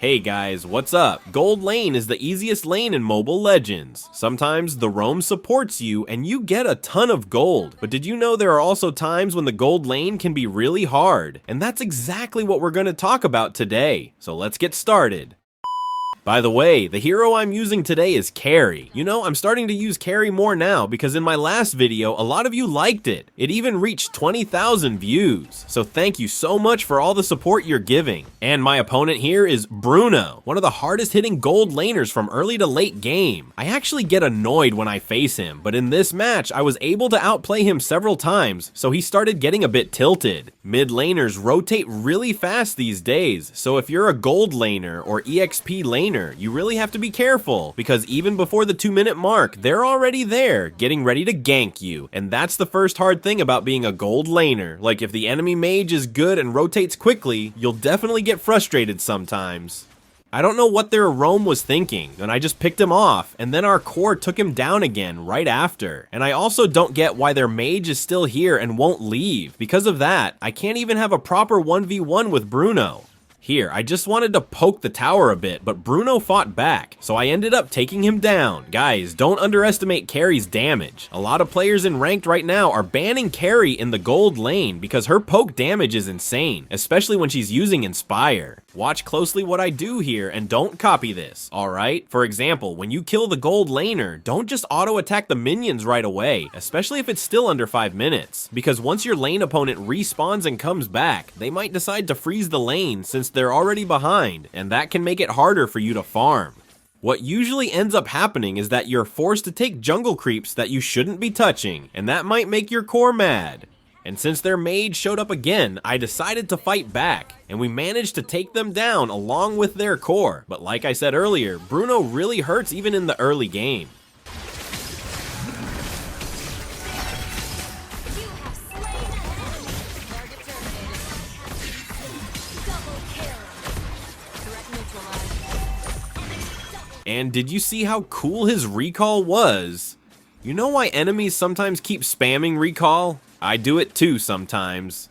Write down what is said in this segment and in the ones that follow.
Hey guys, what's up? Gold lane is the easiest lane in Mobile Legends. Sometimes the roam supports you and you get a ton of gold. But did you know there are also times when the gold lane can be really hard? And that's exactly what we're going to talk about today. So let's get started. By the way, the hero I'm using today is Carry. You know, I'm starting to use Carry more now because in my last video, a lot of you liked it. It even reached 20,000 views. So thank you so much for all the support you're giving. And my opponent here is Bruno, one of the hardest hitting gold laners from early to late game. I actually get annoyed when I face him, but in this match, I was able to outplay him several times, so he started getting a bit tilted. Mid laners rotate really fast these days, so if you're a gold laner or EXP laner, you really have to be careful, because even before the 2-minute mark, they're already there, getting ready to gank you. And that's the first hard thing about being a gold laner. Like, if the enemy mage is good and rotates quickly, you'll definitely get frustrated sometimes. I don't know what their roam was thinking, and I just picked him off, and then our core took him down again right after. And I also don't get why their mage is still here and won't leave. Because of that, I can't even have a proper 1v1 with Bruno. Here, I just wanted to poke the tower a bit, but Bruno fought back, so I ended up taking him down. Guys, don't underestimate Carry's damage. A lot of players in ranked right now are banning Carry in the gold lane because her poke damage is insane, especially when she's using Inspire. Watch closely what I do here and don't copy this, alright? For example, when you kill the gold laner, don't just auto attack the minions right away, especially if it's still under 5 minutes, because once your lane opponent respawns and comes back, they might decide to freeze the lane since they're already behind, and that can make it harder for you to farm. What usually ends up happening is that you're forced to take jungle creeps that you shouldn't be touching, and that might make your core mad. And since their mage showed up again, I decided to fight back, and we managed to take them down along with their core. But like I said earlier, Bruno really hurts even in the early game. And did you see how cool his recall was? You know why enemies sometimes keep spamming recall? I do it too sometimes.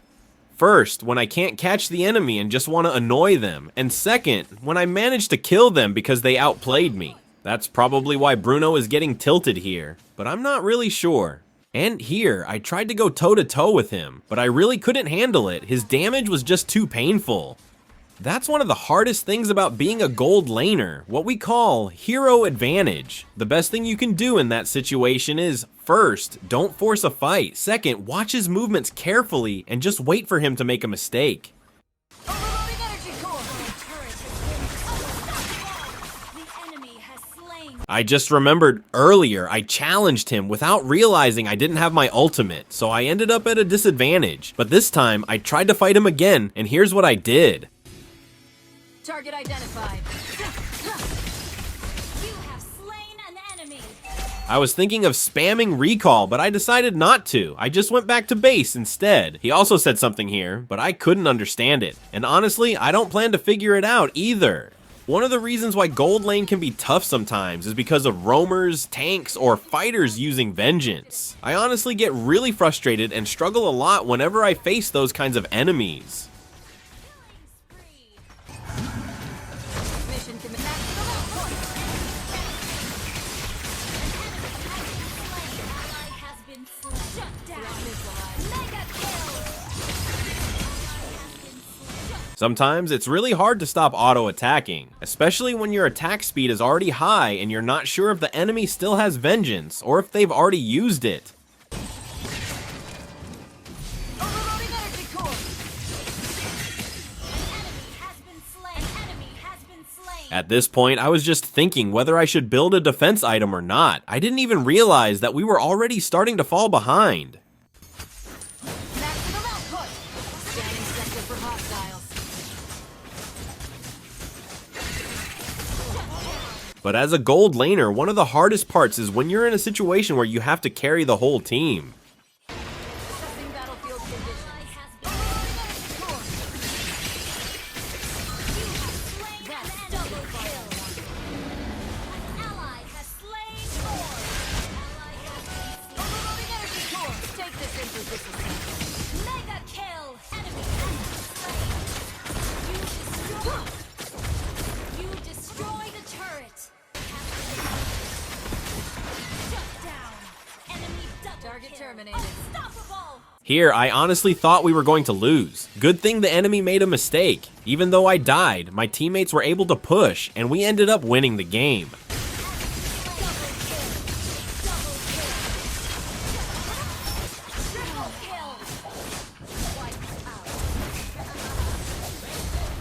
First, when I can't catch the enemy and just want to annoy them. And second, when I manage to kill them because they outplayed me. That's probably why Bruno is getting tilted here, but I'm not really sure. And here, I tried to go toe-to-toe with him, but I really couldn't handle it. His damage was just too painful. That's one of the hardest things about being a gold laner, what we call hero advantage. The best thing you can do in that situation is, first, don't force a fight. Second, watch his movements carefully and just wait for him to make a mistake. I just remembered earlier I challenged him without realizing I didn't have my ultimate, so I ended up at a disadvantage. But this time, I tried to fight him again, and here's what I did. Target identified. You have slain an enemy. I was thinking of spamming recall, but I decided not to. I just went back to base instead. He also said something here, but I couldn't understand it. And honestly, I don't plan to figure it out either. One of the reasons why gold lane can be tough sometimes is because of roamers, tanks, or fighters using vengeance. I honestly get really frustrated and struggle a lot whenever I face those kinds of enemies. Sometimes it's really hard to stop auto-attacking, especially when your attack speed is already high and you're not sure if the enemy still has vengeance or if they've already used it. At this point, I was just thinking whether I should build a defense item or not. I didn't even realize that we were already starting to fall behind. But as a gold laner, one of the hardest parts is when you're in a situation where you have to carry the whole team. Terminated. Unstoppable. Here, I honestly thought we were going to lose. Good thing the enemy made a mistake. Even though I died, my teammates were able to push, and we ended up winning the game.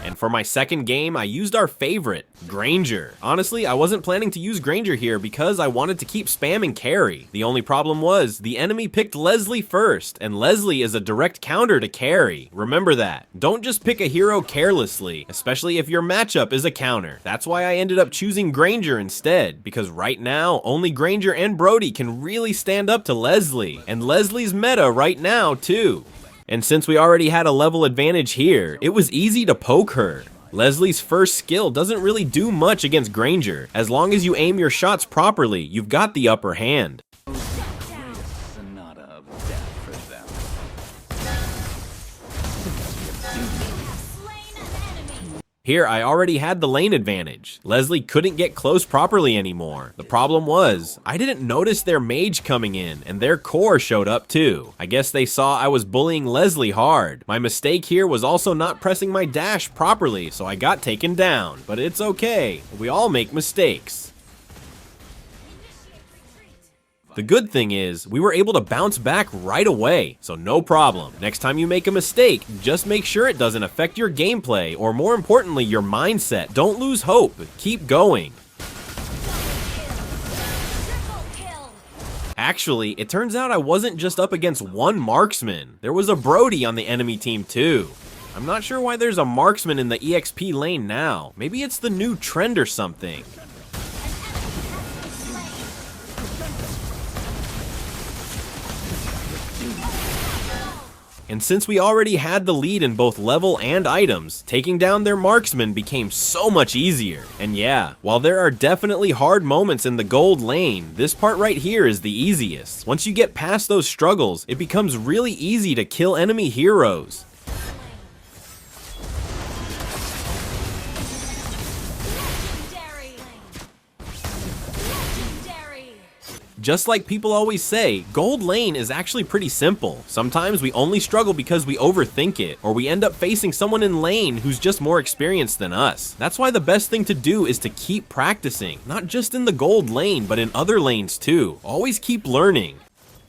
And for my second game, I used our favorite, Granger. Honestly, I wasn't planning to use Granger here because I wanted to keep spamming carry. The only problem was, the enemy picked Leslie first, and Leslie is a direct counter to carry. Remember that. Don't just pick a hero carelessly, especially if your matchup is a counter. That's why I ended up choosing Granger instead, because right now, only Granger and Brody can really stand up to Leslie. And Leslie's meta right now, too. And since we already had a level advantage here, it was easy to poke her. Leslie's first skill doesn't really do much against Granger. As long as you aim your shots properly, you've got the upper hand. Here, I already had the lane advantage. Leslie couldn't get close properly anymore. The problem was, I didn't notice their mage coming in, and their core showed up too. I guess they saw I was bullying Leslie hard. My mistake here was also not pressing my dash properly, so I got taken down. But it's okay, we all make mistakes. The good thing is, we were able to bounce back right away, so no problem. Next time you make a mistake, just make sure it doesn't affect your gameplay, or more importantly, your mindset. Don't lose hope, keep going. Actually, it turns out I wasn't just up against one marksman. There was a Brody on the enemy team too. I'm not sure why there's a marksman in the EXP lane now. Maybe it's the new trend or something. And since we already had the lead in both level and items, taking down their marksman became so much easier. And yeah, while there are definitely hard moments in the gold lane, this part right here is the easiest. Once you get past those struggles, it becomes really easy to kill enemy heroes. Just like people always say, gold lane is actually pretty simple. Sometimes we only struggle because we overthink it, or we end up facing someone in lane who's just more experienced than us. That's why the best thing to do is to keep practicing, not just in the gold lane, but in other lanes too. Always keep learning.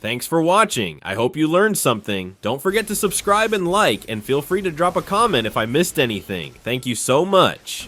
Thanks for watching. I hope you learned something. Don't forget to subscribe and like, and feel free to drop a comment if I missed anything. Thank you so much.